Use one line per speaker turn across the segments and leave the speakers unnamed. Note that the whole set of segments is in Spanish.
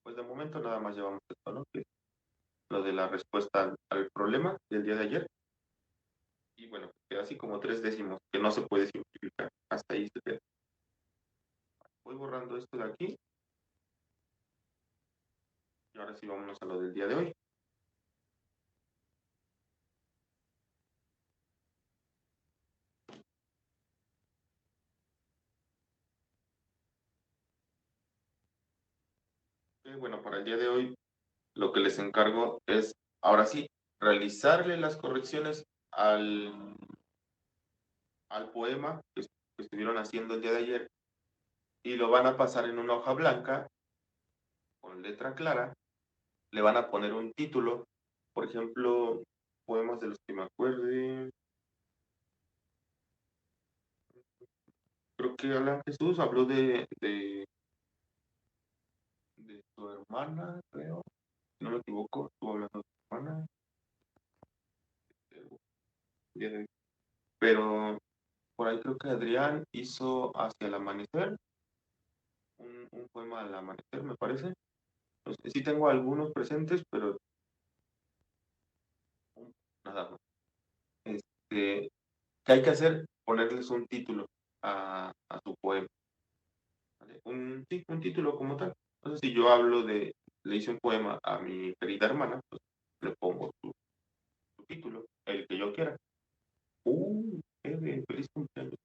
Pues de momento nada más llevamos esto, ¿no? Que es lo de la respuesta al problema del día de ayer. Y bueno, queda así como 3 décimos, que no se puede simplificar. Hasta ahí se queda. Voy borrando esto de aquí. Y ahora sí vámonos a lo del día de hoy. Bueno, para el día de hoy lo que les encargo es, ahora sí, realizarle las correcciones al poema que estuvieron haciendo el día de ayer y lo van a pasar en una hoja blanca con letra clara. Le van a poner un título, por ejemplo, poemas de los que me acuerde. Creo que Alan Jesús habló de su hermana, creo, si no me equivoco, estuvo hablando de su hermana. Pero por ahí creo que Adrián hizo Hacia el amanecer, un poema al amanecer, me parece. Entonces, sí tengo algunos presentes, pero nada más. ¿Qué hay que hacer? Ponerles un título a su poema. ¿Vale? Sí, un título como tal. Entonces, si yo le hice un poema a mi querida hermana, pues le pongo su título, el que yo quiera. Feliz cumpleaños.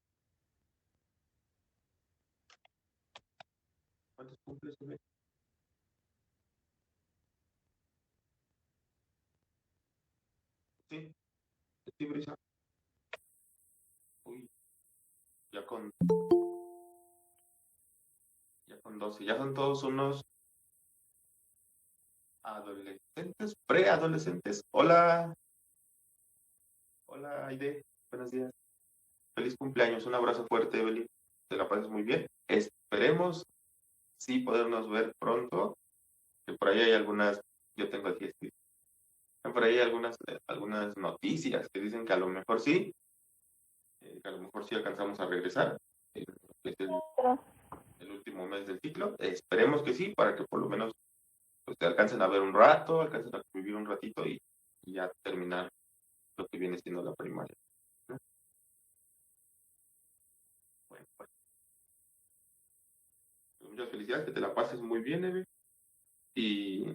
¿Cuántos cumples, Eve? Sí, sí, Brisa. Uy, ya con, ya con 12. Ya son todos unos adolescentes, preadolescentes. Hola, hola, Aide. Buenos días. Feliz cumpleaños. Un abrazo fuerte, Evelyn. Te la pases muy bien. Esperemos sí podernos ver pronto. Que por ahí hay algunas, yo tengo aquí por ahí hay algunas noticias que dicen que a lo mejor sí, que a lo mejor sí alcanzamos a regresar. Es el último mes del ciclo. Esperemos que sí, para que por lo menos pues, te alcancen a ver un rato, alcancen a vivir un ratito y ya terminar lo que viene siendo la primaria, ¿no? Bueno, pues, muchas felicidades, que te la pases muy bien, Eve. Y,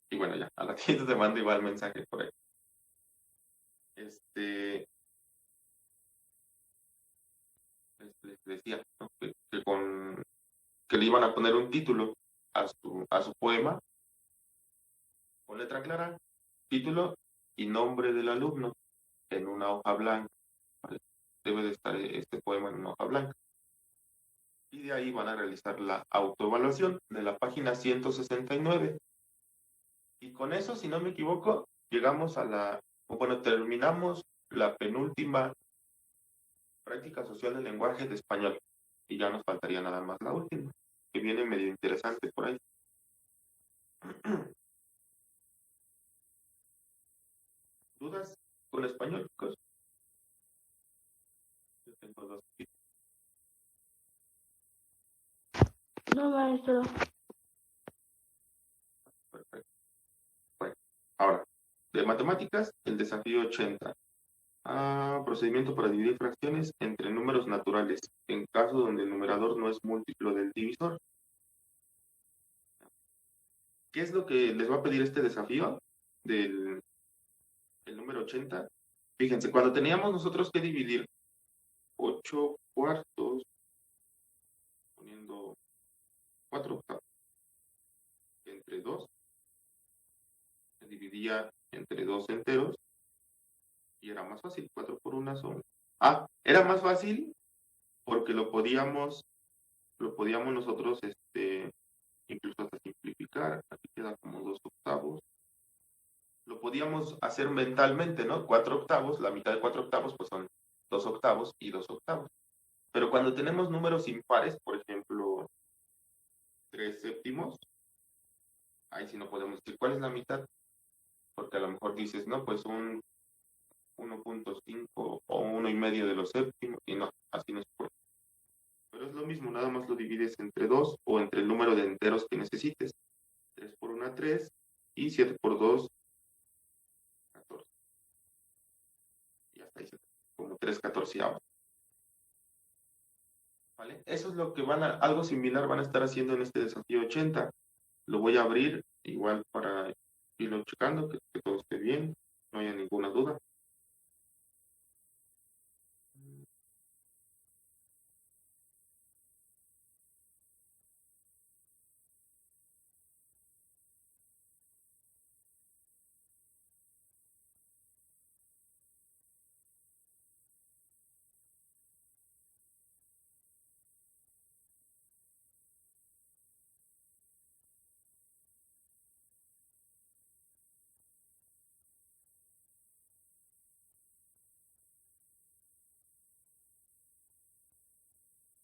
y bueno, ya, a la siguiente te mando igual mensaje por ahí. Este, les decía, ¿no? Que le iban a poner un título a su poema con letra clara, título y nombre del alumno en una hoja blanca. ¿Vale? Debe de estar este poema en una hoja blanca. Y de ahí van a realizar la autoevaluación de la página 169. Y con eso, si no me equivoco, llegamos terminamos la penúltima práctica social del lenguaje de español. Y ya nos faltaría nada más la última, que viene medio interesante por ahí. ¿Dudas con español, chicos? Yo tengo dos.
No, maestro.
Perfecto. Bueno, ahora, de matemáticas, el desafío 80. Procedimiento para dividir fracciones entre números naturales, en caso donde el numerador no es múltiplo del divisor. ¿Qué es lo que les va a pedir este desafío del el número 80? Fíjense, cuando teníamos nosotros que dividir 8 cuartos, poniendo 4 octavos entre 2, se dividía entre 2 enteros y era más fácil. 4 por 1 son. Era más fácil porque lo podíamos nosotros incluso hasta simplificar. Aquí queda como 2 octavos. Lo podíamos hacer mentalmente, ¿no? 4 octavos, la mitad de 4 octavos, pues son 2 octavos y 2 octavos. Pero cuando tenemos números impares, por ejemplo, 3 séptimos, ahí sí no podemos decir cuál es la mitad, porque a lo mejor dices, no, pues un 1.5 o 1,5 de los séptimos, y no, así no se puede. Pero es lo mismo, nada más lo divides entre 2 o entre el número de enteros que necesites. 3 por 1, 3, y 7 por 2, 14. Y hasta ahí, como 3 catorceavos. ¿Vale? Eso es lo que algo similar van a estar haciendo en este desafío 80. Lo voy a abrir igual para irlo checando, que todo esté bien, no haya ninguna duda.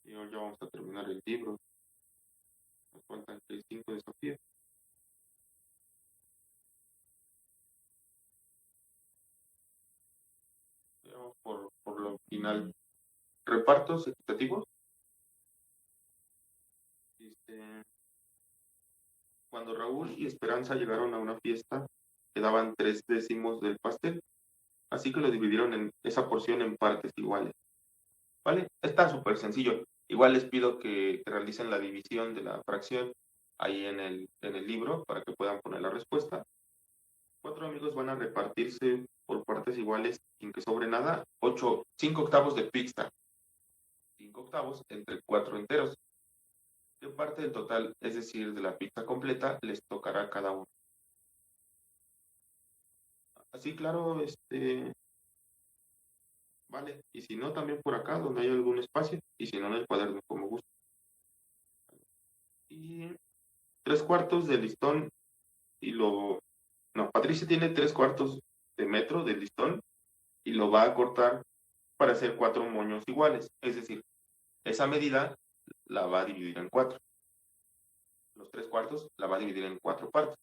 Y hoy ya vamos a terminar el libro. Nos faltan 5 desafíos. Vamos por lo final. Repartos equitativos. Cuando Raúl y Esperanza llegaron a una fiesta, quedaban 3 décimos del pastel, así que lo dividieron en esa porción en partes iguales. ¿Vale? Está súper sencillo. Igual les pido que realicen la división de la fracción ahí en el libro para que puedan poner la respuesta. 4 amigos van a repartirse por partes iguales sin que sobre nada 5 octavos de pizza. 5 octavos entre 4 enteros. ¿Qué parte del total, es decir, de la pizza completa, les tocará a cada uno? Así, claro, vale. Y si no, también por acá, donde hay algún espacio, y si no, en el cuaderno, como gusta. Y 3/4 del listón No, Patricia tiene 3/4 de metro del listón y lo va a cortar para hacer 4 moños iguales. Es decir, esa medida la va a dividir en 4. Los 3/4 la va a dividir en 4 partes.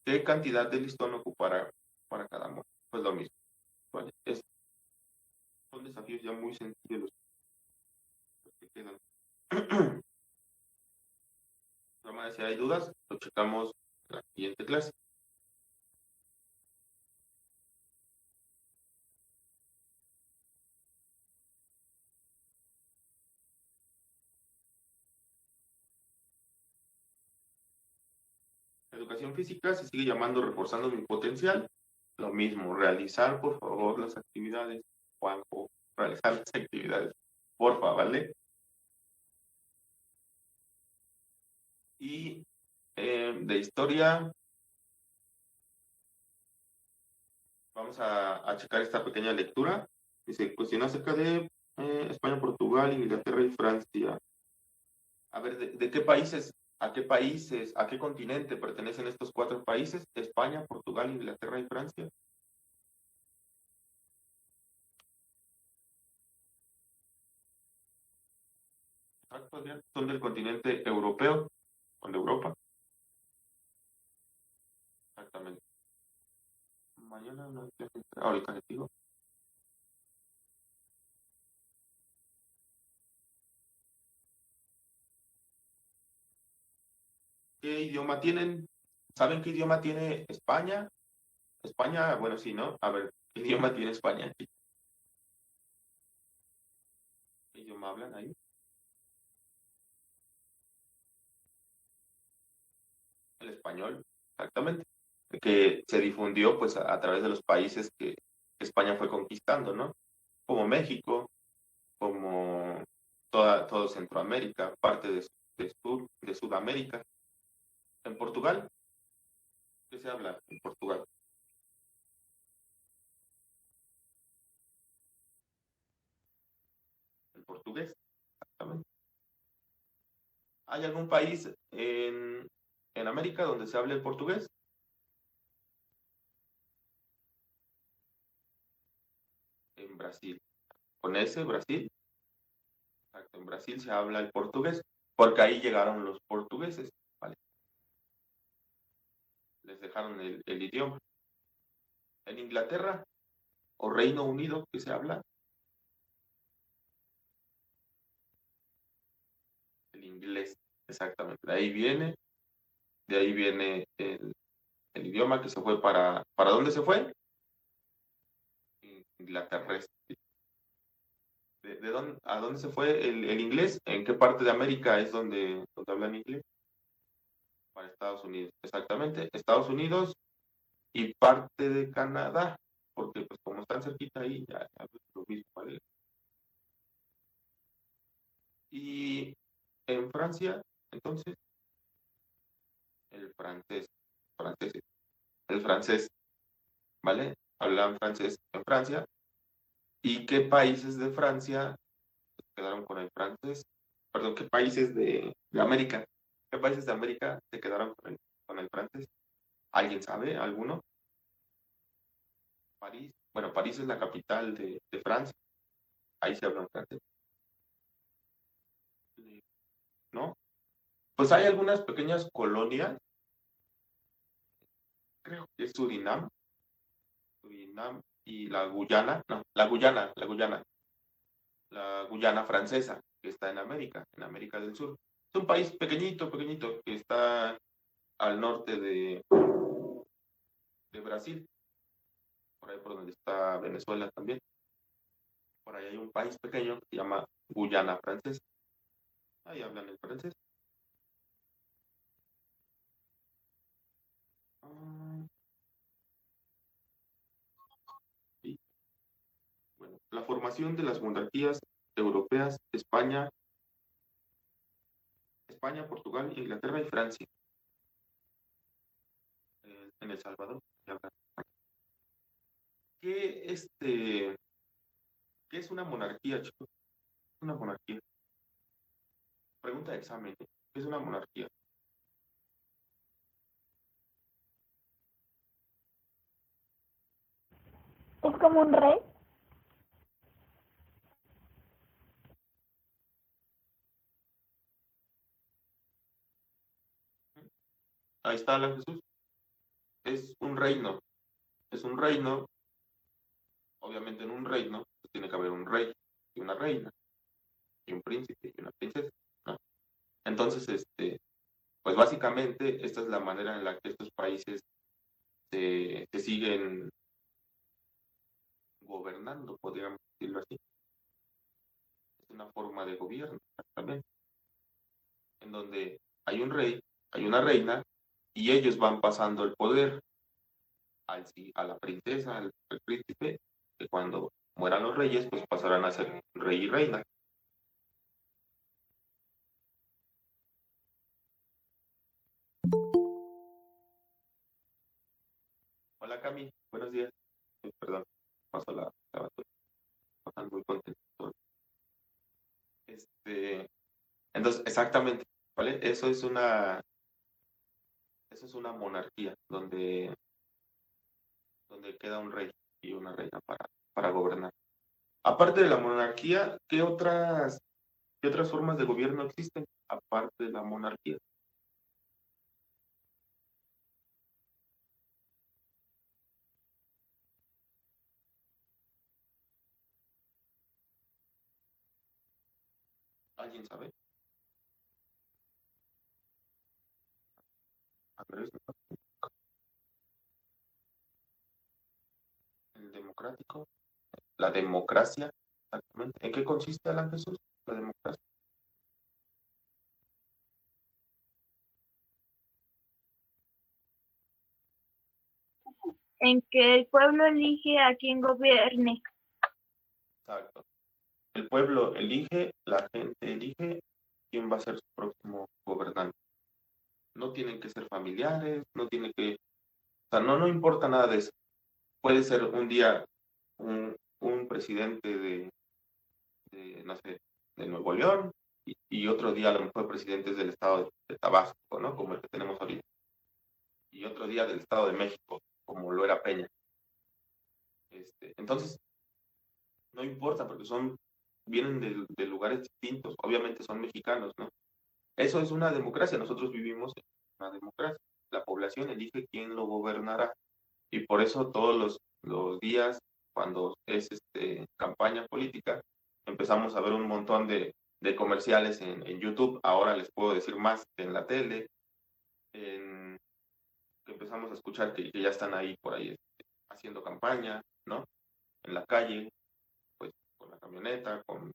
¿Qué cantidad de listón ocupará para cada moño? Pues lo mismo. ¿Vale? Son desafíos ya muy sencillos los que quedan. Si hay dudas, lo checamos en la siguiente clase. Educación física se sigue llamando reforzando mi potencial. Lo mismo, realizar por favor las actividades. Juanjo, realizar las actividades. Porfa, ¿vale? Y de historia, vamos a checar esta pequeña lectura. Dice, cuestión acerca de España, Portugal, Inglaterra y Francia. A ver, ¿de qué países, a qué continente pertenecen estos 4 países? España, Portugal, Inglaterra y Francia. Exacto, Adrián. Son del continente europeo, o de Europa. Exactamente. Mañana no hay clase. Ahorita les digo. ¿Qué idioma tienen? ¿Saben qué idioma tiene España? España, bueno, sí, ¿no? A ver, ¿qué idioma tiene España? ¿Qué idioma hablan ahí? El español, exactamente. Que se difundió pues a través de los países que España fue conquistando, ¿no? Como México, como todo Centroamérica, parte de Sudamérica. En Portugal, ¿qué se habla en Portugal? El portugués, exactamente. ¿Hay algún país en América donde se hable el portugués? En Brasil. ¿Con ese, Brasil? Exacto, en Brasil se habla el portugués, porque ahí llegaron los portugueses, ¿vale? Les dejaron el idioma. En Inglaterra o Reino Unido, ¿qué se habla? El inglés, exactamente. De ahí viene De ahí viene el idioma que se fue ¿para dónde se fue? Inglaterra. ¿A dónde se fue el inglés? ¿En qué parte de América es donde hablan inglés? Para Estados Unidos, exactamente. Estados Unidos y parte de Canadá, porque pues como están cerquita ahí, ya es lo mismo, ¿vale? Y en Francia, entonces, el francés, el francés, ¿vale? Hablan francés en Francia. ¿Y qué países de Francia quedaron con el francés? Perdón, ¿qué países de América? ¿Qué países de América se quedaron con el francés? ¿Alguien sabe? ¿Alguno? París. Bueno, París es la capital de Francia. Ahí se habla francés, ¿no? Pues hay algunas pequeñas colonias, creo que es Surinam y la Guyana, no, la Guyana francesa, que está en América del Sur. Es un país pequeñito, pequeñito, que está al norte de Brasil, por ahí por donde está Venezuela también. Por ahí hay un país pequeño que se llama Guyana francesa. Ahí hablan el francés. Y, bueno, la formación de las monarquías europeas, España, Portugal, Inglaterra y Francia. En El Salvador. ¿Qué, ¿qué es una monarquía, chicos? Una monarquía. Pregunta de examen. ¿Qué es una monarquía?
Es como un rey.
Ahí está la Jesús. Es un reino. Es un reino. Obviamente en un reino pues, tiene que haber un rey y una reina y un príncipe y una princesa, ¿no? Entonces, pues básicamente esta es la manera en la que estos países se siguen gobernando, podríamos decirlo así. Es una forma de gobierno, exactamente, en donde hay un rey, hay una reina, y ellos van pasando el poder a la princesa, al príncipe, que cuando mueran los reyes, pues pasarán a ser rey y reina. Hola Cami, buenos días. Perdón, paso la batuta. Están muy contentos. Entonces, exactamente, ¿vale? Eso es una monarquía, donde queda un rey y una reina para gobernar. Aparte de la monarquía, qué otras formas de gobierno existen? Aparte de la monarquía. ¿Alguien sabe? Andrés, el democrático, la democracia, exactamente. ¿En qué consiste, Alan Jesús? La democracia.
En que el pueblo elige a quien gobierne.
Exacto. El pueblo elige, la gente elige quién va a ser su próximo gobernante. No tienen que ser familiares, no tiene que, o sea, no importa nada de eso. Puede ser un día un presidente no sé, de Nuevo León y otro día a lo mejor presidentes del estado de Tabasco, ¿no? Como el que tenemos ahorita. Y otro día del estado de México, como lo era Peña. Entonces, no importa porque vienen de lugares distintos, obviamente son mexicanos, ¿no? Eso es una democracia, nosotros vivimos en una democracia. La población elige quién lo gobernará y por eso todos los días, cuando es campaña política, empezamos a ver un montón de comerciales en YouTube. Ahora les puedo decir más que en la tele. en que empezamos a escuchar que ya están ahí por ahí haciendo campaña, ¿no? En la calle, pues con la camioneta, con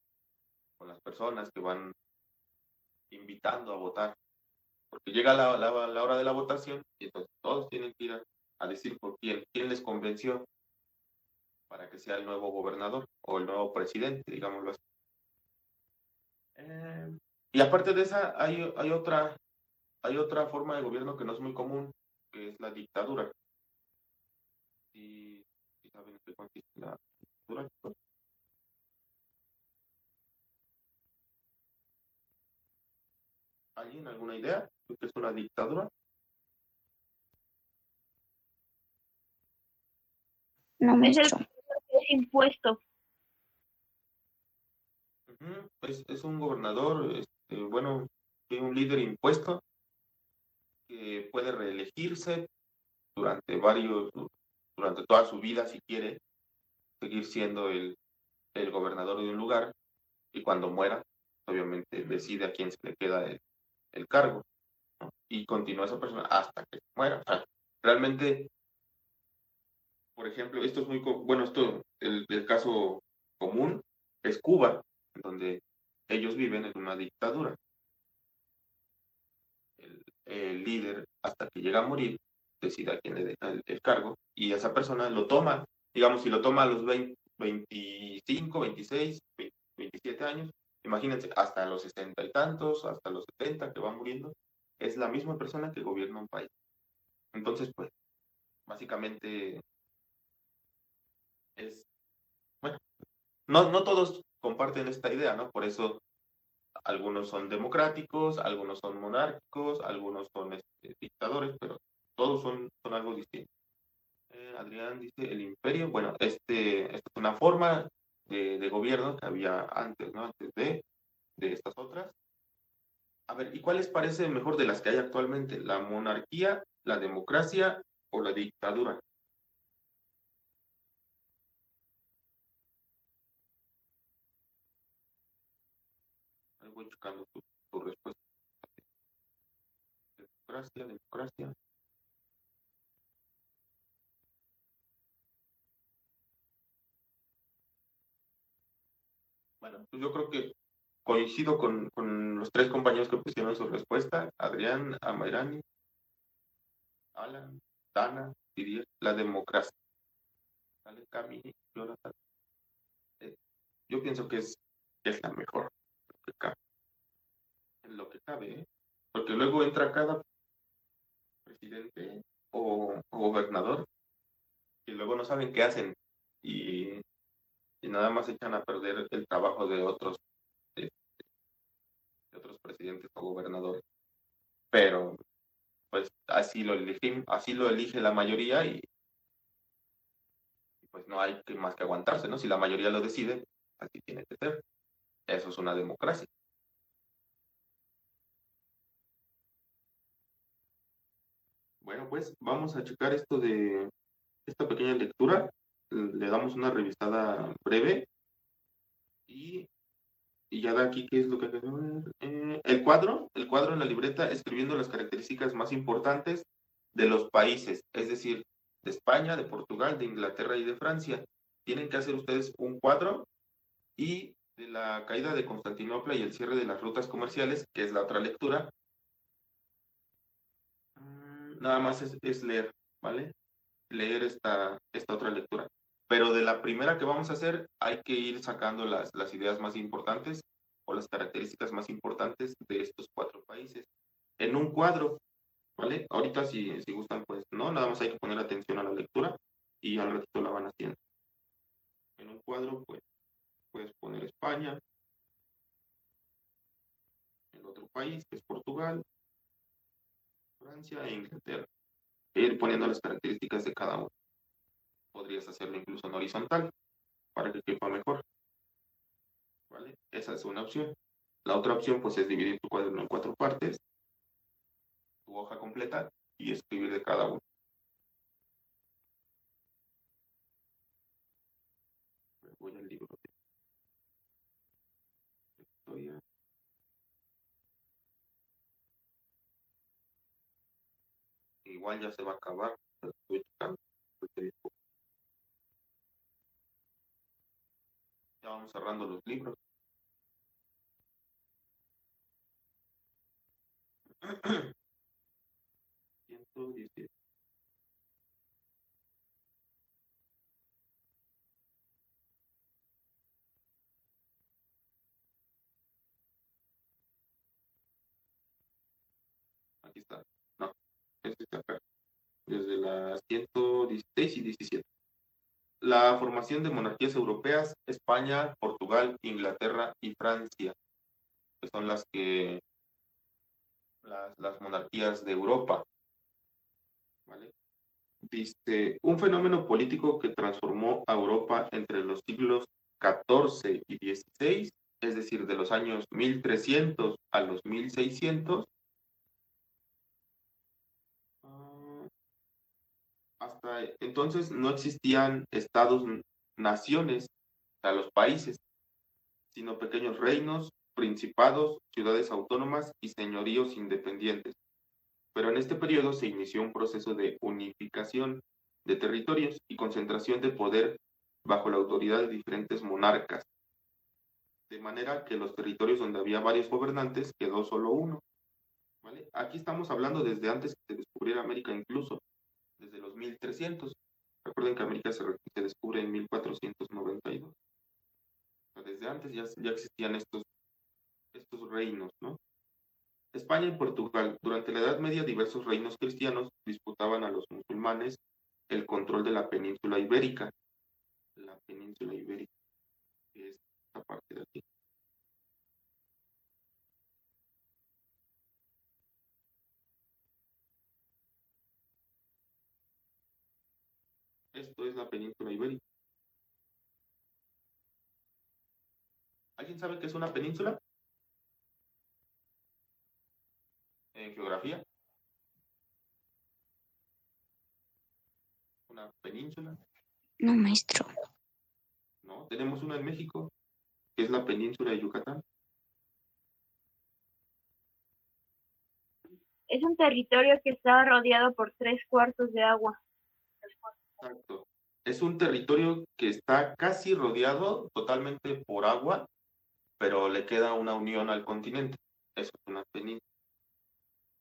las personas que van invitando a votar, porque llega la hora de la votación y entonces todos tienen que ir a decir por quién les convenció para que sea el nuevo gobernador o el nuevo presidente, digámoslo así. Y aparte de esa, hay otra forma de gobierno que no es muy común, que es la dictadura. ¿Sí saben qué consiste la dictadura? ¿Alguien, alguna idea de qué es una dictadura?
No
Es el
mucho.
que es impuesto.
Es un gobernador, bueno, tiene un líder impuesto que puede reelegirse durante toda su vida si quiere, seguir siendo el gobernador de un lugar, y cuando muera, obviamente decide a quién se le queda el cargo, ¿no? Y continúa esa persona hasta que muera. O sea, realmente, por ejemplo, esto es bueno, el caso común es Cuba, donde ellos viven en una dictadura. El líder, hasta que llega a morir, decide a quién le deja el cargo, y esa persona lo toma, digamos, si lo toma a los 20, 25, 26, 27 años, imagínense, hasta los 60 y tantos, hasta los 70 que va muriendo, es la misma persona que gobierna un país. Entonces, pues, básicamente bueno, no todos comparten esta idea, ¿no? Por eso algunos son democráticos, algunos son monárquicos, algunos son dictadores, pero todos son algo distinto. Adrián dice el imperio. Bueno, esta es una forma de gobierno que había antes, ¿no? Antes de estas otras. A ver, ¿y cuál les parece mejor de las que hay actualmente? ¿La monarquía, la democracia o la dictadura? Ahí voy checando tu respuesta. Democracia, democracia. Bueno, pues yo creo que coincido con los tres compañeros que pusieron su respuesta: Adrián, Amairani, Alan, Dana, Didier. La democracia. ¿Vale? Cami, Jonathan. Yo pienso que es la mejor, en lo que cabe, ¿eh? Porque luego entra cada presidente o gobernador y luego no saben qué hacen, y, y nada más echan a perder el trabajo de otros presidentes o gobernadores. Pero pues así lo elige la mayoría, y pues no hay más que aguantarse, ¿no? Si la mayoría lo decide, así tiene que ser. Eso es una democracia. Bueno, pues vamos a checar esto de esta pequeña lectura. Le damos una revisada breve y, y ya de aquí, ¿qué es lo que hay que ver? El cuadro en la libreta, escribiendo las características más importantes de los países, es decir, de España, de Portugal, de Inglaterra y de Francia. Tienen que hacer ustedes un cuadro, y de la caída de Constantinopla y el cierre de las rutas comerciales, que es la otra lectura. Nada más es leer, ¿vale? Leer esta otra lectura. Pero de la primera que vamos a hacer, hay que ir sacando las ideas más importantes o las características más importantes de estos cuatro países en un cuadro, ¿vale? Ahorita si gustan, pues no, nada más hay que poner atención a la lectura y al ratito la van haciendo. En un cuadro, pues, puedes poner España, el otro país, que es Portugal, Francia e Inglaterra. E ir poniendo las características de cada uno. Podrías hacerlo incluso en horizontal para que quepa mejor, ¿vale? Esa es una opción. La otra opción, pues, es dividir tu cuaderno en cuatro partes, tu hoja completa, y escribir de cada uno. Voy al libro de historia. igual ya se va a acabar. Estoy checando el tiempo. Ya vamos cerrando los libros. Aquí está. No, este está acá. Desde las 116 y 17. La formación de monarquías europeas, España, Portugal, Inglaterra y Francia, que son las monarquías de Europa, ¿vale? Dice, un fenómeno político que transformó a Europa entre los siglos XIV y XVI, es decir, de los años 1300 a los 1600, hasta entonces no existían estados-naciones, o sea, los países, sino pequeños reinos, principados, ciudades autónomas y señoríos independientes. Pero en este periodo se inició un proceso de unificación de territorios y concentración de poder bajo la autoridad de diferentes monarcas, de manera que los territorios donde había varios gobernantes quedó solo uno, ¿vale? Aquí estamos hablando desde antes que se descubriera América, incluso desde los 1300. Recuerden que América se descubre en 1492. O sea, desde antes ya existían estos reinos, ¿no? España y Portugal. Durante la Edad Media, diversos reinos cristianos disputaban a los musulmanes el control de la península ibérica. La península ibérica, que es esta parte de aquí. Esto es la península ibérica. ¿Alguien sabe qué es una península? En geografía. Una península.
No, maestro.
No, tenemos una en México, que es la península de Yucatán.
Es un territorio que está rodeado por 3/4 de agua.
Exacto. Es un territorio que está casi rodeado totalmente por agua, pero le queda una unión al continente. Eso es una península.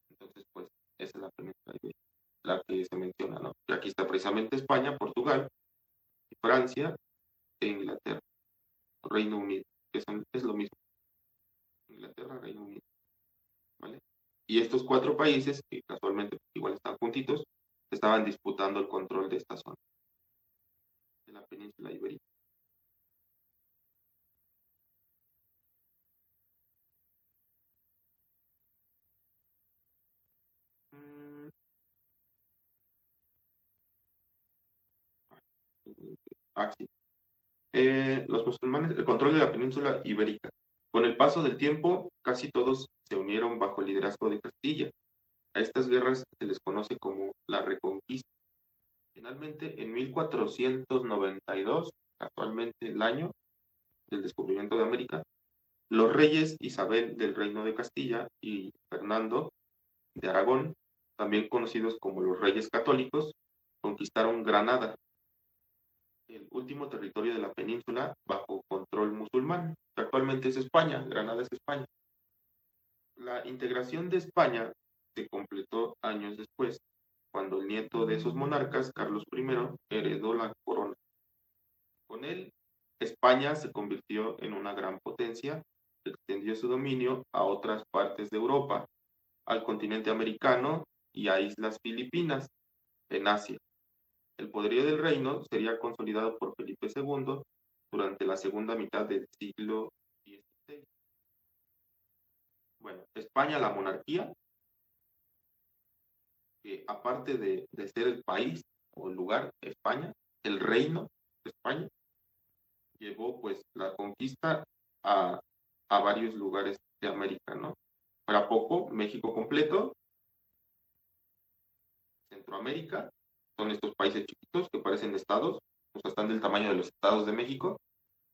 Entonces, pues, esa es la península ibérica, la que se menciona, ¿no? Y aquí está precisamente España, Portugal, Francia e Inglaterra, Reino Unido, que es lo mismo. Inglaterra, Reino Unido, ¿vale? Y estos 4 países, que casualmente igual están juntitos, estaban disputando el control de esta zona, de la península ibérica. Sí. Los musulmanes, el control de la península ibérica. Con el paso del tiempo, casi todos se unieron bajo el liderazgo de Castilla. A estas guerras se les conoce como la Reconquista. Finalmente, en 1492, actualmente el año del descubrimiento de América, los reyes Isabel del Reino de Castilla y Fernando de Aragón, también conocidos como los Reyes Católicos, conquistaron Granada, el último territorio de la península bajo control musulmán, que actualmente es España. Granada es España. La integración de España se completó años después, cuando el nieto de esos monarcas, Carlos I, heredó la corona. Con él, España se convirtió en una gran potencia, extendió su dominio a otras partes de Europa, al continente americano y a islas Filipinas, en Asia. El poderío del reino sería consolidado por Felipe II durante la segunda mitad del siglo XVI. Bueno, España, la monarquía, que aparte de ser el país o el lugar, España, el reino de España, llevó pues la conquista a varios lugares de América, ¿no? Para poco, México completo, Centroamérica, son estos países chiquitos que parecen estados, o sea, están del tamaño de los estados de México,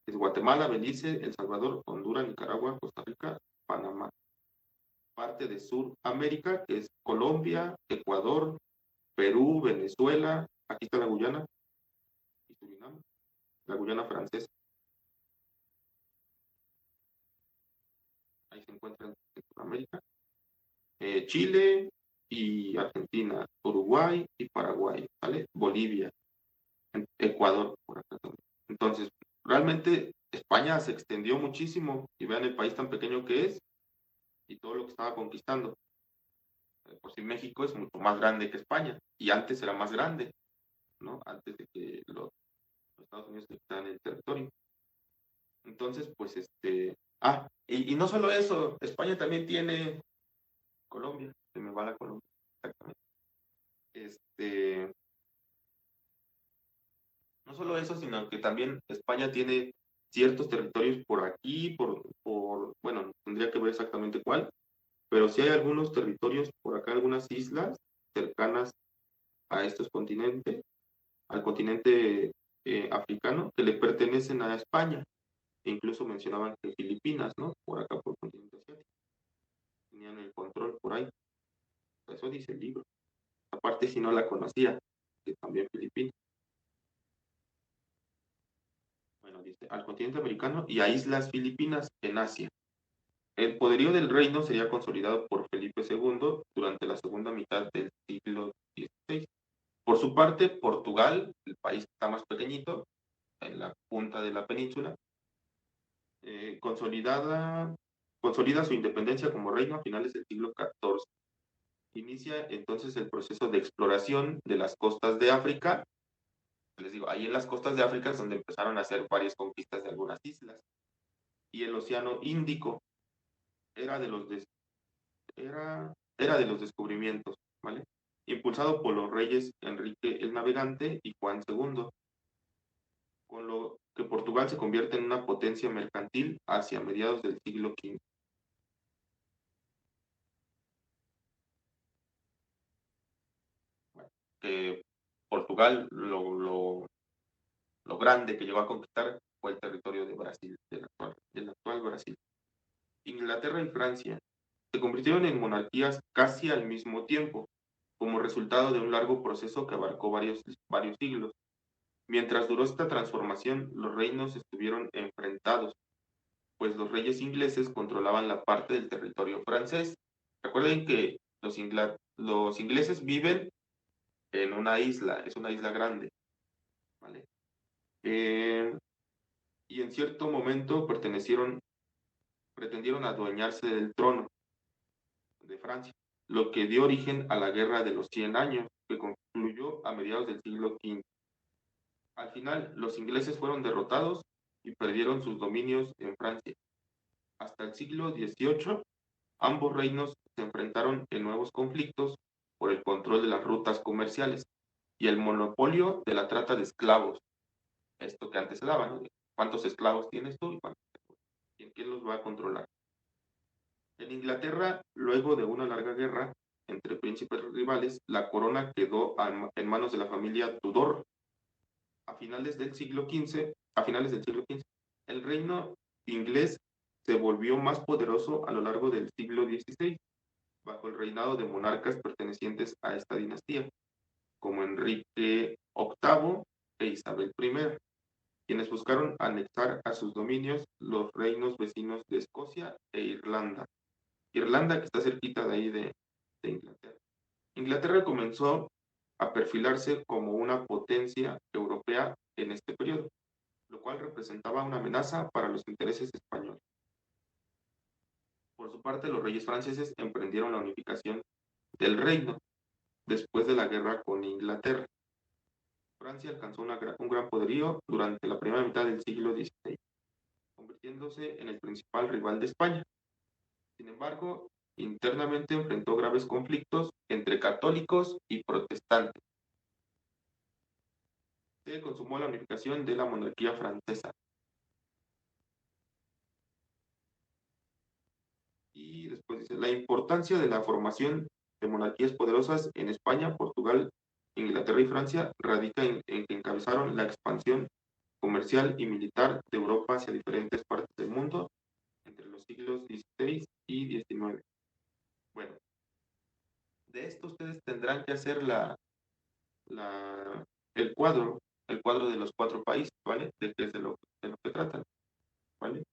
es Guatemala, Belice, El Salvador, Honduras, Nicaragua, Costa Rica, Panamá. Parte de Sudamérica, que es Colombia, Ecuador, Perú, Venezuela, aquí está la Guyana y Surinam, la Guyana francesa, ahí se encuentra en Centroamérica, Chile y Argentina, Uruguay y Paraguay, ¿vale? Bolivia, Ecuador, por acá también. Entonces, realmente España se extendió muchísimo y vean el país tan pequeño que es y todo lo que estaba conquistando. Por si México es mucho más grande que España y antes era más grande, ¿no? Antes de que los Estados Unidos le quitaran el territorio. Entonces, pues y no solo eso, España también tiene Colombia, se me va la Colombia, exactamente. No solo eso, sino que también España tiene ciertos territorios por aquí, bueno, tendría que ver exactamente cuál, pero sí hay algunos territorios por acá, algunas islas cercanas a estos continentes, al continente africano, que le pertenecen a España. E incluso mencionaban que Filipinas, ¿no? Por acá, por el continente asiático, tenían el control por ahí. Eso dice el libro. Aparte, si no la conocía, que también Filipinas. Bueno, dice, al continente americano y a islas Filipinas en Asia. El poderío del reino sería consolidado por Felipe II durante la segunda mitad del siglo XVI. Por su parte, Portugal, el país que está más pequeñito, en la punta de la península, consolida su independencia como reino a finales del siglo XIV. Inicia entonces el proceso de exploración de las costas de África. Les digo, ahí en las costas de África es donde empezaron a hacer varias conquistas de algunas islas. Y el Océano Índico era de los, era de los descubrimientos, ¿vale? Impulsado por los reyes Enrique el Navegante y Juan II, con lo que Portugal se convierte en una potencia mercantil hacia mediados del siglo XV. Bueno, Portugal, lo grande que llegó a conquistar fue el territorio de Brasil, del actual Brasil. Inglaterra y Francia se convirtieron en monarquías casi al mismo tiempo, como resultado de un largo proceso que abarcó varios siglos. Mientras duró esta transformación, los reinos estuvieron enfrentados, pues los reyes ingleses controlaban la parte del territorio francés. Recuerden que los ingleses viven en una isla, es una isla grande, ¿vale? Y en cierto momento pretendieron adueñarse del trono de Francia, lo que dio origen a la Guerra de los 100 Años, que concluyó a mediados del siglo XV. Al final, los ingleses fueron derrotados y perdieron sus dominios en Francia. Hasta el siglo XVIII, ambos reinos se enfrentaron en nuevos conflictos por el control de las rutas comerciales y el monopolio de la trata de esclavos. Esto que antes se daba, ¿no? ¿Cuántos esclavos tienes tú y quién los va a controlar? En Inglaterra, luego de una larga guerra entre príncipes rivales, la corona quedó en manos de la familia Tudor. A finales del siglo XV, el reino inglés se volvió más poderoso a lo largo del siglo XVI, bajo el reinado de monarcas pertenecientes a esta dinastía, como Enrique VIII e Isabel I, quienes buscaron anexar a sus dominios los reinos vecinos de Escocia e Irlanda. Irlanda, que está cerquita de ahí de Inglaterra. Inglaterra comenzó a perfilarse como una potencia europea en este periodo, lo cual representaba una amenaza para los intereses españoles. Por su parte, los reyes franceses emprendieron la unificación del reino después de la guerra con Inglaterra. Francia alcanzó un gran poderío durante la primera mitad del siglo XVI, convirtiéndose en el principal rival de España. Sin embargo, internamente enfrentó graves conflictos entre católicos y protestantes. Se consumó la unificación de la monarquía francesa. Y después dice, la importancia de la formación de monarquías poderosas en España, Portugal, Inglaterra y Francia radica en que encabezaron la expansión comercial y militar de Europa hacia diferentes partes del mundo entre los siglos XVI y XIX. Bueno, de esto ustedes tendrán que hacer la, el cuadro, de los 4 países, ¿vale? De qué es de lo que tratan, ¿vale?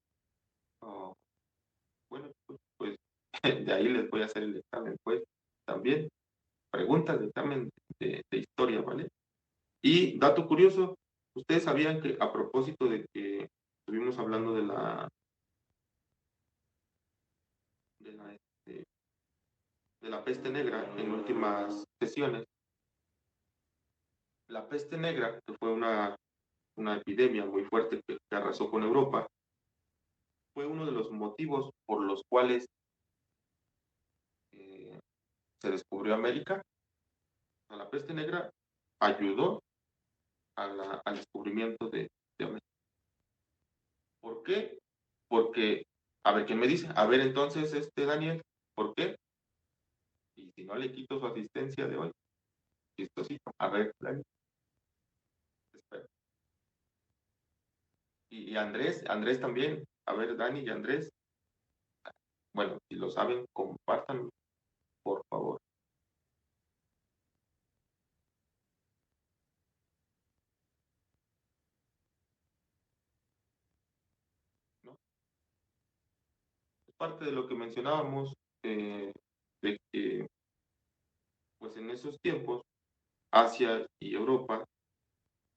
Oh, bueno, pues de ahí les voy a hacer el examen, pues, también. Preguntas de examen de historia, ¿vale? Y dato curioso, ¿ustedes sabían que a propósito de que estuvimos hablando de la, este, de la peste negra en últimas sesiones? La peste negra, que fue una epidemia muy fuerte que arrasó con Europa, fue uno de los motivos por los cuales eh, se descubrió América. La peste negra ayudó al descubrimiento de América. ¿Por qué? Porque, a ver, ¿quién me dice? A ver, entonces, Daniel, ¿por qué? Y si no le quito su asistencia de hoy, chistosito. A ver, Daniel, espera. Y Andrés también. A ver, Dani y Andrés. Bueno, si lo saben, compartan, por favor. ¿No? Es parte de lo que mencionábamos, de que, pues en esos tiempos, Asia y Europa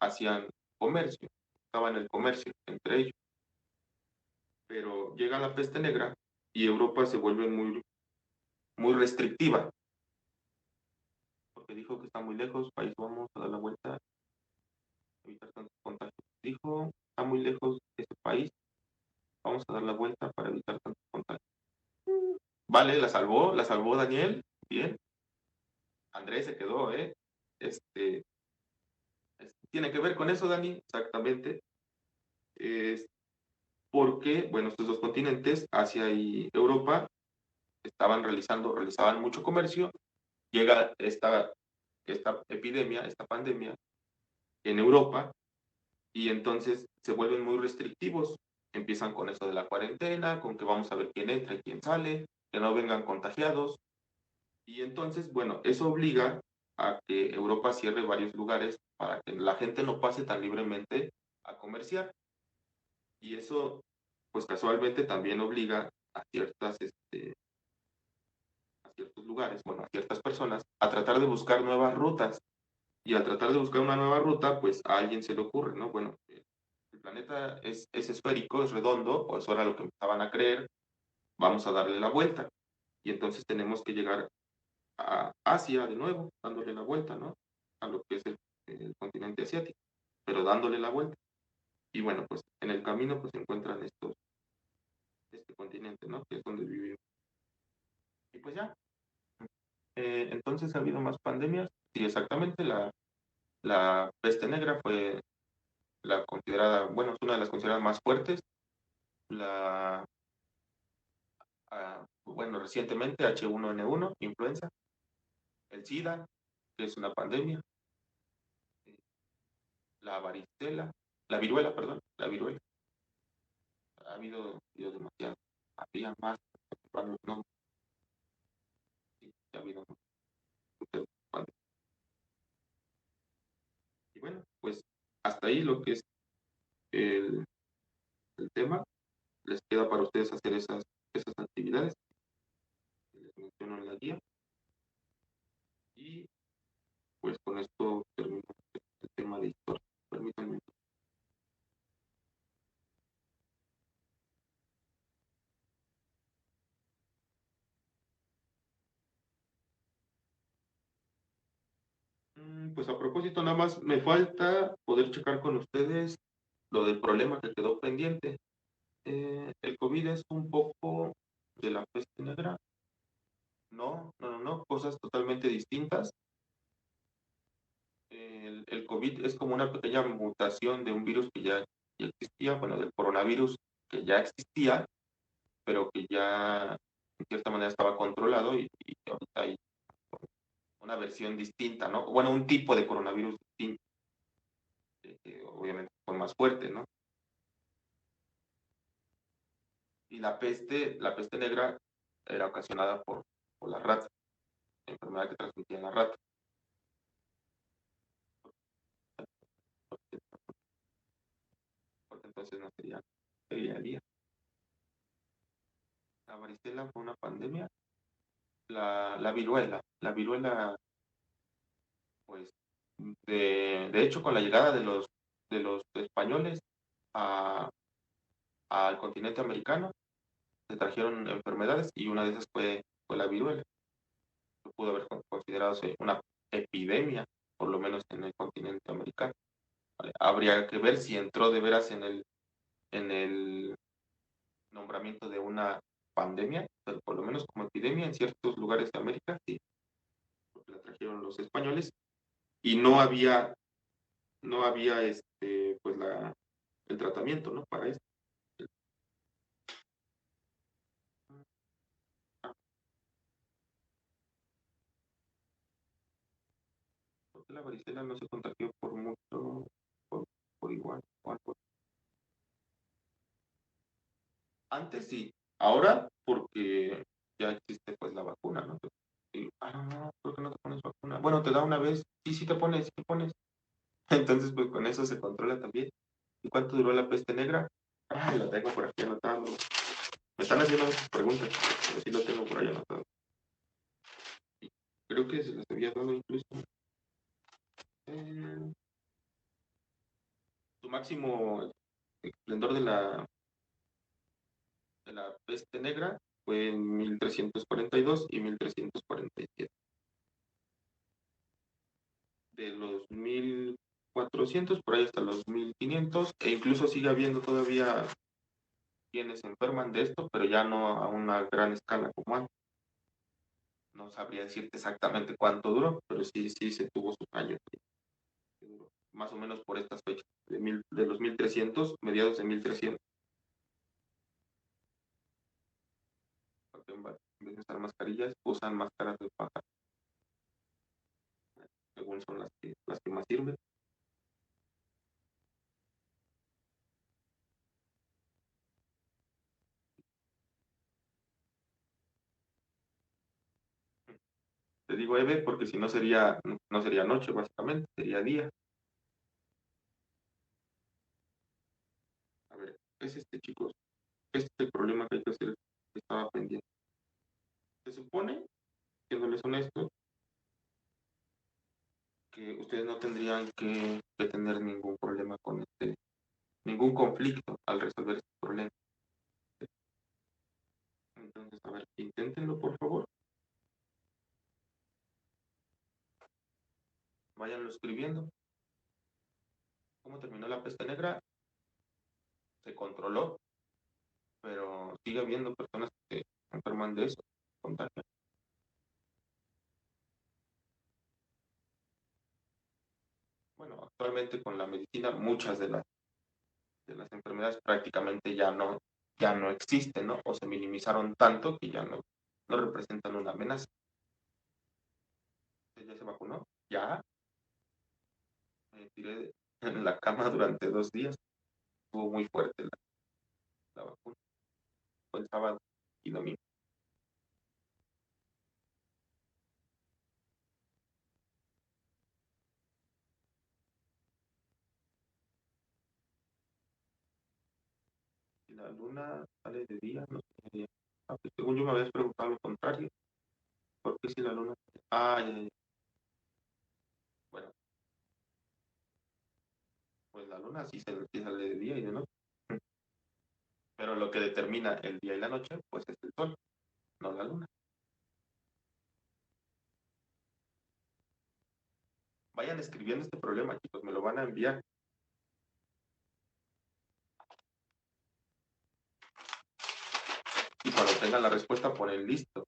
hacían comercio, estaban en el comercio entre ellos. Pero llega la peste negra y Europa se vuelve muy, muy restrictiva, porque dijo que está muy lejos, país, vamos a dar la vuelta, evitar tantos contagios. Dijo, está muy lejos ese país, vamos a dar la vuelta para evitar tantos contagios. Vale, la salvó Daniel, bien. Andrés se quedó, ¿eh? Este, tiene que ver con eso, Dani, exactamente. Es porque, bueno, estos 2 continentes, Asia y Europa, realizaban mucho comercio. Llega esta epidemia, esta pandemia en Europa, y entonces se vuelven muy restrictivos. Empiezan con eso de la cuarentena, con que vamos a ver quién entra y quién sale, que no vengan contagiados. Y entonces, bueno, eso obliga a que Europa cierre varios lugares para que la gente no pase tan libremente a comerciar. Y eso, pues casualmente también obliga a ciertos lugares, bueno, a ciertas personas, a tratar de buscar nuevas rutas. Y al tratar de buscar una nueva ruta, pues a alguien se le ocurre, ¿no? Bueno, el planeta es esférico, es redondo, o eso era lo que empezaban a creer, vamos a darle la vuelta. Y entonces tenemos que llegar a Asia de nuevo, dándole la vuelta, ¿no? A lo que es el continente asiático, pero dándole la vuelta. Y bueno, pues en el camino pues se encuentran este continente, ¿no? Que es donde vivimos. Y pues ya, entonces ha habido más pandemias. Sí, exactamente, la peste negra fue la considerada, bueno, es una de las consideradas más fuertes. La, bueno, recientemente H1N1, influenza, el SIDA, que es una pandemia, la varicela, la viruela, perdón, la viruela. Ha habido demasiado. Había más, no, sí, ha habido muchas pandemias. Y bueno, pues hasta ahí lo que es el, el tema. Les queda para ustedes hacer esas actividades que les menciono en la guía. Y pues con esto termino el tema de historia. Permítanme. Pues a propósito, nada más me falta poder checar con ustedes lo del problema que quedó pendiente. El COVID es un poco de la peste negra. No, no, no, no, cosas totalmente distintas. El COVID es como una pequeña mutación de un virus que ya existía, bueno, del coronavirus que ya existía, pero que ya en cierta manera estaba controlado y ahorita hay una versión distinta, ¿no? Bueno, un tipo de coronavirus distinto, que obviamente fue más fuerte, ¿no? Y la peste negra era ocasionada por la rata, la enfermedad que transmitía en la rata. entonces no sería el día. La varicela fue una pandemia. La viruela, pues, de hecho, con la llegada de los españoles a- al continente americano, se trajeron enfermedades y una de esas fue la viruela, que pudo haber considerado una epidemia, por lo menos en el continente americano. ¿Vale? Habría que ver si entró de veras en el nombramiento de una pandemia, pero por lo menos como epidemia en ciertos lugares de América, sí, porque la trajeron los españoles y no había pues el tratamiento, ¿no? Para esto. Porque la varicela no se contagió por mucho, por igual, o algo. Antes sí, ahora porque ya existe pues la vacuna, ¿no? No, ¿por qué no te pones vacuna? Bueno, te da una vez, sí te pones, sí te pones. Entonces pues con eso se controla también. ¿Y cuánto duró la peste negra? La tengo por aquí anotado. Me están haciendo muchas preguntas, pero sí lo tengo por ahí anotado. Y creo que se las había dado incluso. Eh, Su máximo esplendor de la peste negra fue en 1342 y 1347. De los 1400 por ahí hasta los 1500, e incluso sigue habiendo todavía quienes se enferman de esto, pero ya no a una gran escala como antes. No sabría decirte exactamente cuánto duró, pero sí se tuvo sus años. Más o menos por estas fechas, de los 1300, mediados de 1300. Porque en vez de usar mascarillas, usan máscaras de paja, según son las que más sirven. Te digo Eve porque si no no sería noche, básicamente, sería día. A ver, es chicos. Este es el problema que hay que hacer, que estaba pendiente. Se supone, siéndoles honestos, que ustedes no tendrían que tener ningún problema con ningún conflicto al resolver este problema. Entonces, a ver, inténtenlo, por favor. Váyanlo escribiendo. ¿Cómo terminó la peste negra? Se controló, pero sigue habiendo personas que se enferman de eso, contagian. Bueno, actualmente con la medicina muchas de las enfermedades prácticamente ya no existen, ¿no? O se minimizaron tanto que ya no representan una amenaza. ¿Usted ya se vacunó? Ya. Me tiré en la cama durante 2 días. Estuvo muy fuerte la vacuna. Fue el sábado y domingo. Y la luna sale de día, no sé. Pues según yo me habías preguntado lo contrario. ¿Por qué si la luna? Ya, ya. Bueno, pues la luna sí sale de día y de noche. Pero lo que determina el día y la noche, pues es el sol, no la luna. Vayan escribiendo este problema, chicos, me lo van a enviar. Y cuando tengan la respuesta, ponen listo.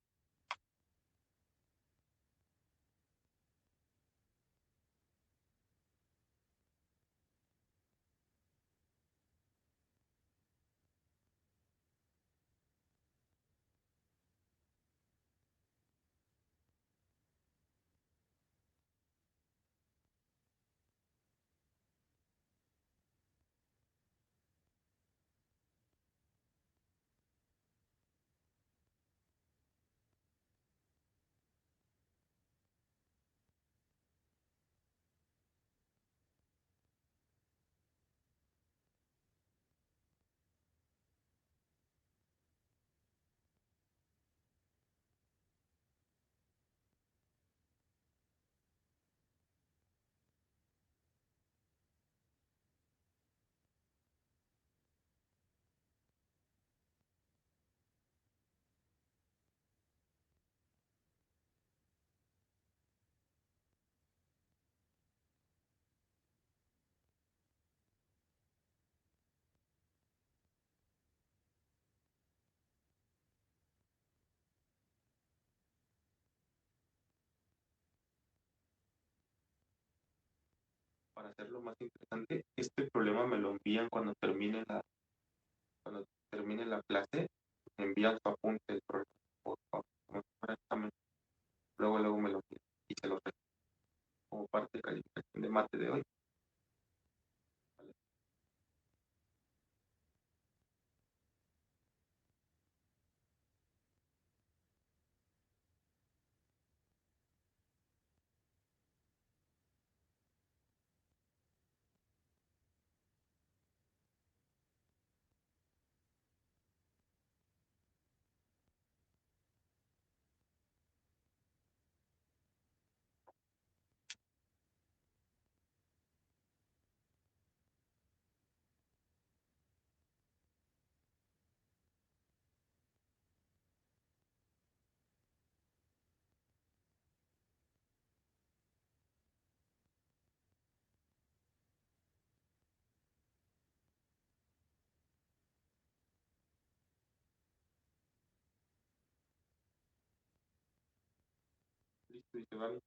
hacerlo más interesante, este problema me lo envían cuando termine la clase, me envían su apunte del problema, como si fuera examen. Luego me lo envían y se lo resuelvo como parte de calificación de mate de hoy. ¿Vale? Listo, dice Dani.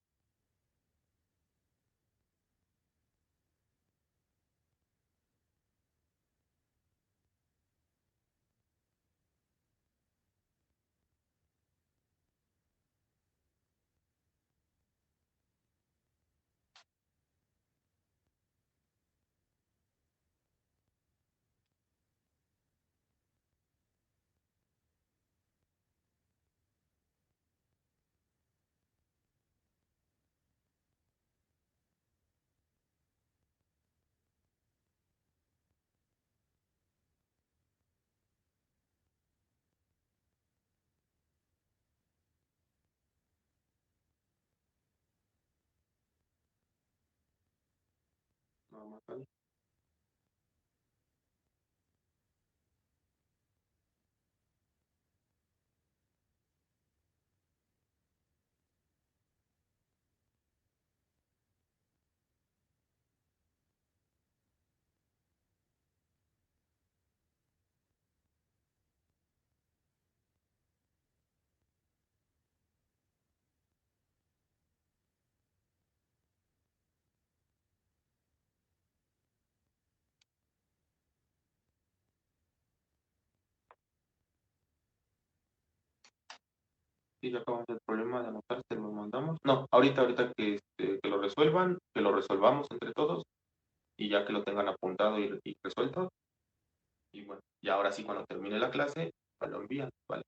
Nada más, Dani. Sí, ya acabamos el problema de anotar, se lo mandamos. No, ahorita que lo resuelvan, que lo resolvamos entre todos y ya que lo tengan apuntado y resuelto. Y bueno, y ahora sí, cuando termine la clase, pues lo envían, ¿vale?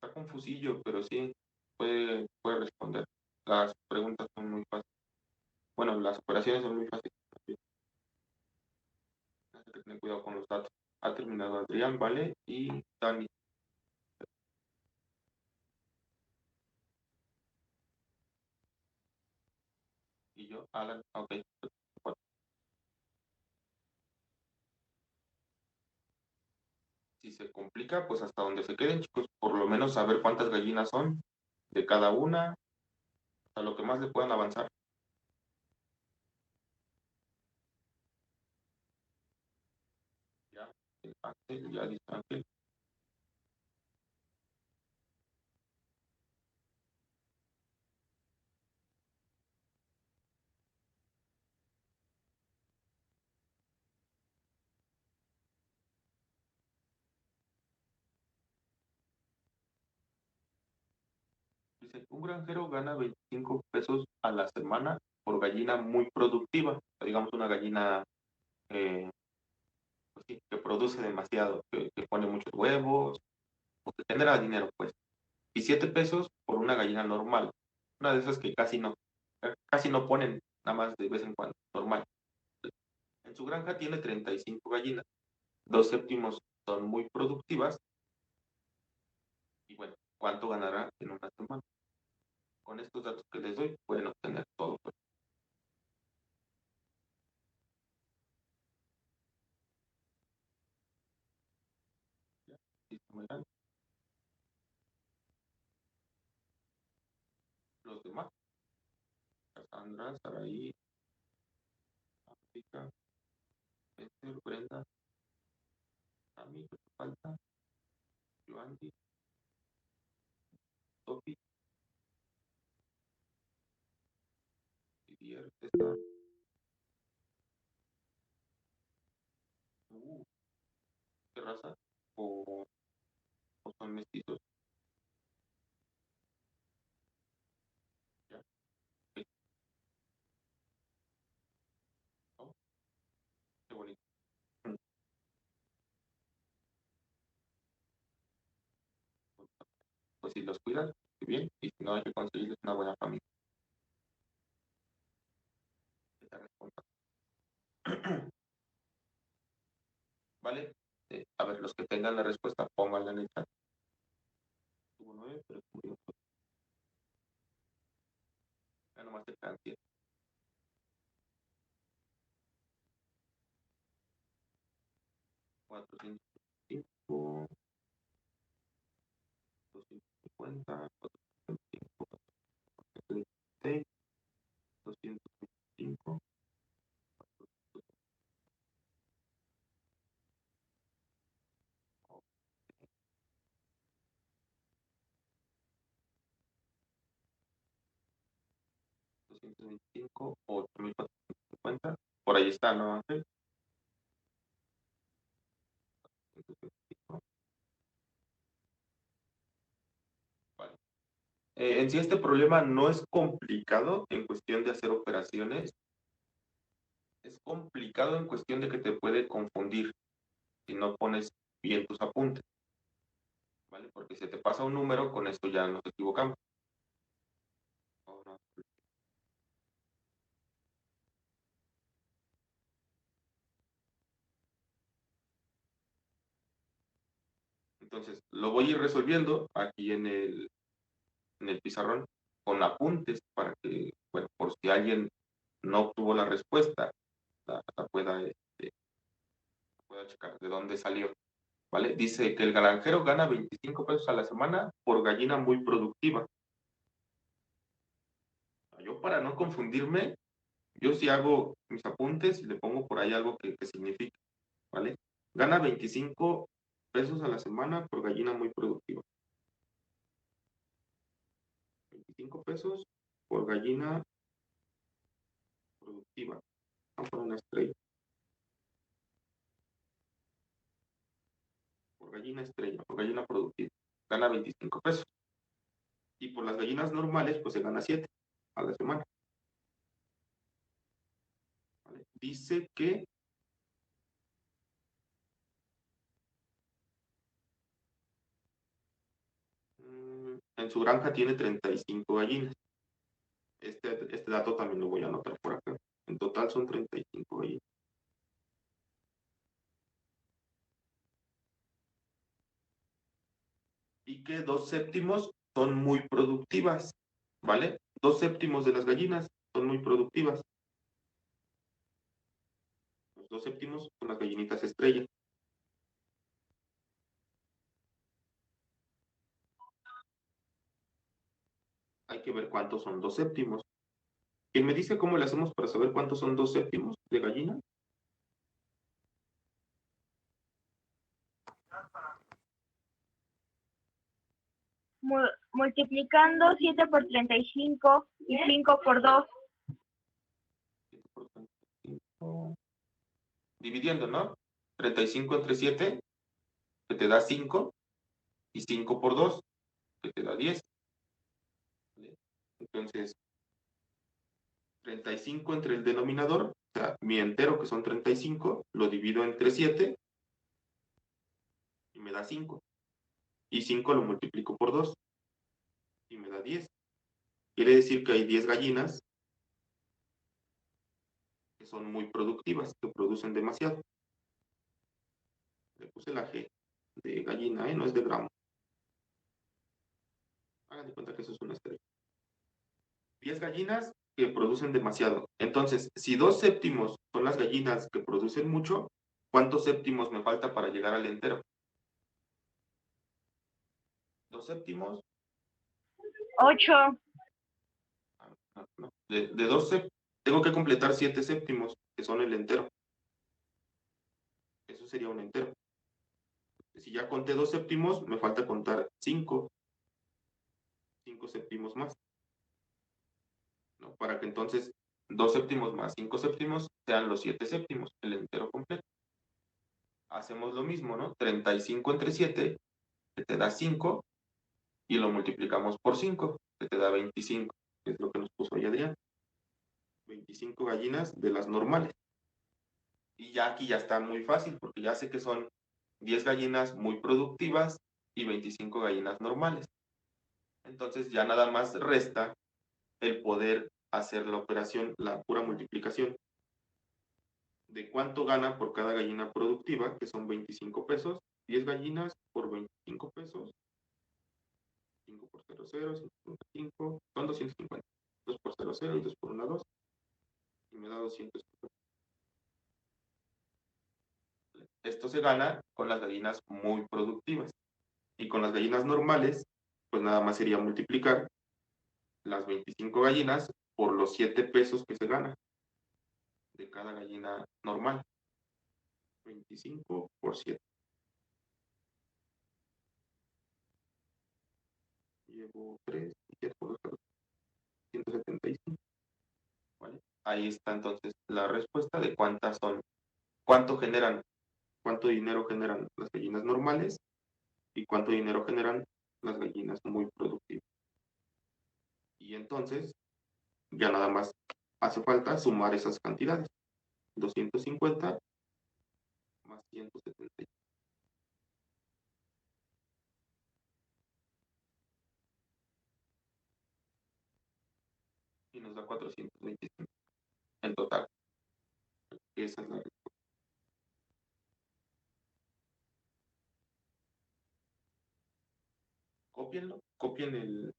Está confusillo, pero sí puede responder. Las preguntas son muy fáciles. Bueno, las operaciones son muy fáciles. Hay que tener cuidado con los datos. Ha terminado Adrián, ¿vale? Y Dani. Y yo, Alan. Ok. Bueno, si se complica, pues hasta donde se queden, chicos. Por lo menos saber cuántas gallinas son de cada una, a lo que más le puedan avanzar. Ya, Ángel, ya dice Ángel. Dice, un granjero gana 25 pesos a la semana por gallina muy productiva. Digamos una gallina eh, pues sí, que produce demasiado, que pone muchos huevos, o que genera dinero, pues. Y 7 pesos por una gallina normal. Una de esas que casi no ponen, nada más de vez en cuando, normal. En su granja tiene 35 gallinas. 2/7 son muy productivas. Y bueno, ¿cuánto ganará en una semana? Con estos datos que les doy pueden obtener todo. Los demás, Cassandra, Saraí, África, Esther, Brenda, Ami, que falta, Joandy, Sophie, Didier, César, ¿qué raza? O son mestizos. Ya, ok, ¿no? Qué bonito. Pues si los cuidan, bien, y si no, hay que conseguirles una buena familia. ¿Vale? A ver, los que tengan la respuesta, pónganla en el chat. Tuvo 9, pero murió. Ya nomás te quedan 7. 405, 250, 405, 426, 225, 225, 8450. Por ahí está, ¿no, Ángel? 225. Vale. En sí este problema no es complicado en cuestión de hacer operaciones. Es complicado en cuestión de que te puede confundir si no pones bien tus apuntes, ¿vale? Porque si te pasa un número, con esto ya nos equivocamos. Ahora, entonces, lo voy a ir resolviendo aquí en el pizarrón con apuntes para que, bueno, por si alguien no obtuvo la respuesta, la pueda checar de dónde salió, ¿vale? Dice que el granjero gana 25 pesos a la semana por gallina muy productiva. Yo, para no confundirme, yo sí hago mis apuntes y le pongo por ahí algo que signifique, ¿vale? Gana 25 pesos a la semana por gallina muy productiva. 25 pesos por gallina productiva. Vamos a poner una estrella. Por gallina estrella, por gallina productiva. Gana 25 pesos. Y por las gallinas normales, pues se gana 7 a la semana. ¿Vale? Dice que en su granja tiene 35 gallinas. Este dato también lo voy a anotar por acá. En total son 35 gallinas. Y que 2/7 son muy productivas, ¿vale? 2/7 de las gallinas son muy productivas. Los 2/7 son las gallinitas estrella. Hay que ver cuántos son 2/7. ¿Quién me dice cómo le hacemos para saber cuántos son 2/7 de gallina?
Multiplicando 7 por 35 y 5 por 2.
Dividiendo, ¿no? 35 entre 7, que te da 5, y 5 por 2, que te da 10. ¿Vale? Entonces, 35 entre el denominador, o sea, mi entero, que son 35, lo divido entre 7 y me da 5. Y 5 lo multiplico por 2 y me da 10. Quiere decir que hay 10 gallinas que son muy productivas, que producen demasiado. Le puse la G de gallina, no es de gramo. Hagan de cuenta que eso es una estrella. 10 gallinas que producen demasiado. Entonces, si 2 séptimos son las gallinas que producen mucho, ¿cuántos séptimos me falta para llegar al entero? 2 séptimos.
8.
No. De 2 tengo que completar 7 séptimos, que son el entero. Eso sería un entero. Si ya conté 2 séptimos, me falta contar 5 séptimos más, ¿no? Para que entonces 2 séptimos más 5 séptimos sean los 7 séptimos, el entero completo. Hacemos lo mismo, ¿no? 35 entre 7, que te da 5, y lo multiplicamos por 5, que te da 25, que es lo que nos puso ahí Adrián. 25 gallinas de las normales. Y ya aquí ya está muy fácil, porque ya sé que son 10 gallinas muy productivas y 25 gallinas normales. Entonces ya nada más resta el poder hacer la operación, la pura multiplicación de cuánto gana por cada gallina productiva, que son 25 pesos, 10 gallinas por 25 pesos, 5 por 0, 0, 5, son 250, 2 por 0, 0 y 2 por 1, 2, y me da 250. Esto se gana con las gallinas muy productivas, y con las gallinas normales, pues nada más sería multiplicar las 25 gallinas por los 7 pesos que se gana de cada gallina normal. 25 por 7. Llevo 3 y 7 por 2, 175. ¿Vale? Ahí está entonces la respuesta de cuántas son, cuánto generan, cuánto dinero generan las gallinas normales y cuánto dinero generan las gallinas muy productivas. Y entonces ya nada más hace falta sumar esas cantidades. 250 más 170. Y nos da 425 en total. Esa es la respuesta. Cópienlo, copien el,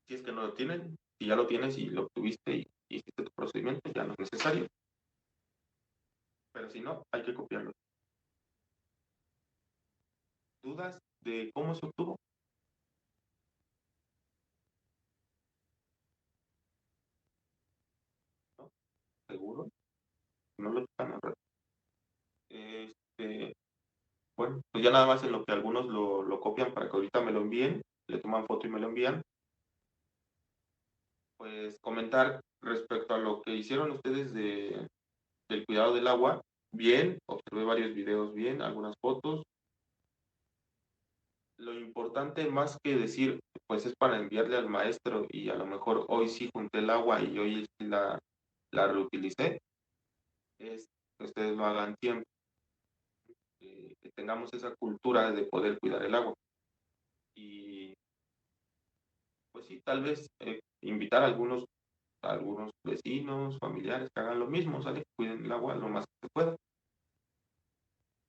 si es que no lo tienen, si ya lo tienes y lo obtuviste y hiciste tu procedimiento, ya no es necesario. Pero si no, hay que copiarlo. ¿Dudas de cómo se obtuvo? ¿No? ¿Seguro? No lo están al rato. Bueno, pues ya nada más en lo que algunos lo copian para que ahorita me lo envíen, le toman foto y me lo envían. Pues comentar respecto a lo que hicieron ustedes del cuidado del agua. Bien, observé varios videos bien, algunas fotos. Lo importante más que decir, pues es para enviarle al maestro y a lo mejor hoy sí junté el agua y hoy sí la reutilicé, es que ustedes lo hagan tiempo, que tengamos esa cultura de poder cuidar el agua. Y pues sí, tal vez invitar a algunos vecinos, familiares que hagan lo mismo, ¿sale? Cuiden el agua lo más que se pueda.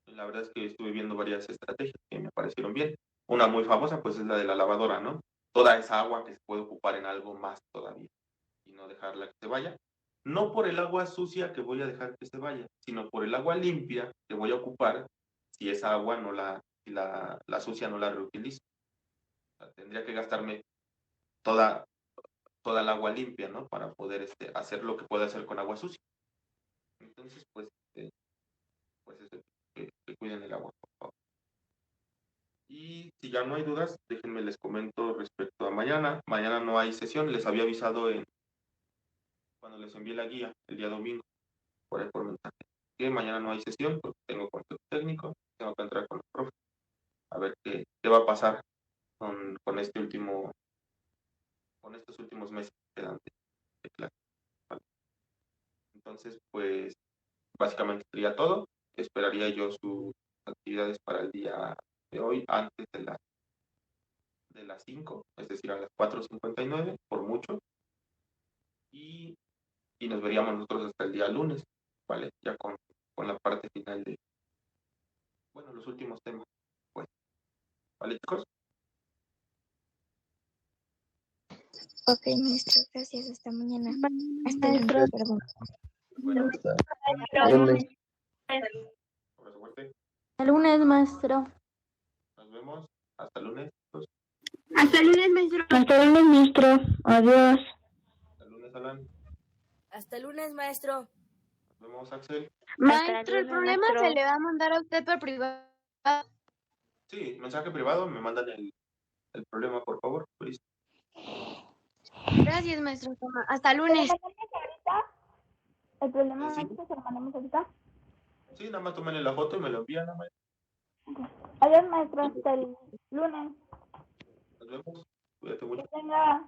La verdad es que estuve viendo varias estrategias que me parecieron bien. Una muy famosa, pues es la de la lavadora, ¿no? Toda esa agua que se puede ocupar en algo más todavía y no dejarla que se vaya. No por el agua sucia que voy a dejar que se vaya, sino por el agua limpia que voy a ocupar si esa agua no la sucia no la reutilizo. O sea, tendría que gastarme toda, toda el agua limpia, ¿no? Para poder hacer lo que puedo hacer con agua sucia. Entonces, pues eso, que cuiden el agua, por favor. Y si ya no hay dudas, déjenme les comento respecto a mañana. Mañana no hay sesión, les había avisado cuando les envié la guía el día domingo, por ahí por mensaje, que mañana no hay sesión porque tengo contacto técnico, tengo que entrar con los profes a ver qué va a pasar con con estos últimos meses que quedan de clase. ¿Vale? Entonces, pues básicamente sería todo. Esperaría yo sus actividades para el día de hoy antes de las 5, es decir, a las 4:59 por mucho, y, y nos veríamos nosotros hasta el día lunes, ¿vale? Ya con la parte final de, bueno, los últimos temas, pues, ¿vale, chicos?
Ok, maestro, gracias. Hasta mañana. Hasta el lunes, perdón.
Bueno,
Hasta lunes.
abrazo fuerte.
El lunes, maestro.
Nos vemos. Hasta el lunes.
Hasta el lunes, maestro.
Hasta el lunes, maestro. Adiós.
Hasta el lunes, Alan.
Hasta el lunes, maestro.
Nos vemos, Axel.
Maestro, el problema se le va a mandar a usted por privado.
Sí, mensaje privado, me mandan el problema, por favor. Listo.
Gracias, maestro. Hasta el lunes.
¿El problema
Sí.
maestro se lo mandamos ahorita?
Sí, nada más tómenle la foto y me lo envían, nada más.
Adiós, maestro. Hasta el lunes.
Nos vemos. Cuídate mucho.
Que tenga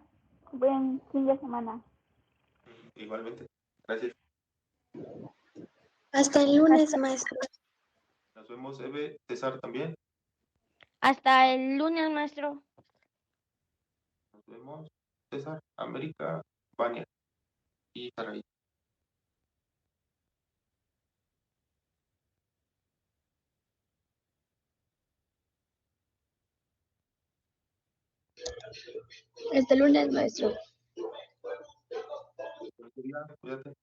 buen fin de semana.
Igualmente. Gracias.
Hasta el lunes, maestro.
Nos vemos, Eve. César también.
Hasta el lunes, maestro.
Nos vemos. César, América, Vania y Saraí.
Hasta el lunes, maestro.
Cuídate.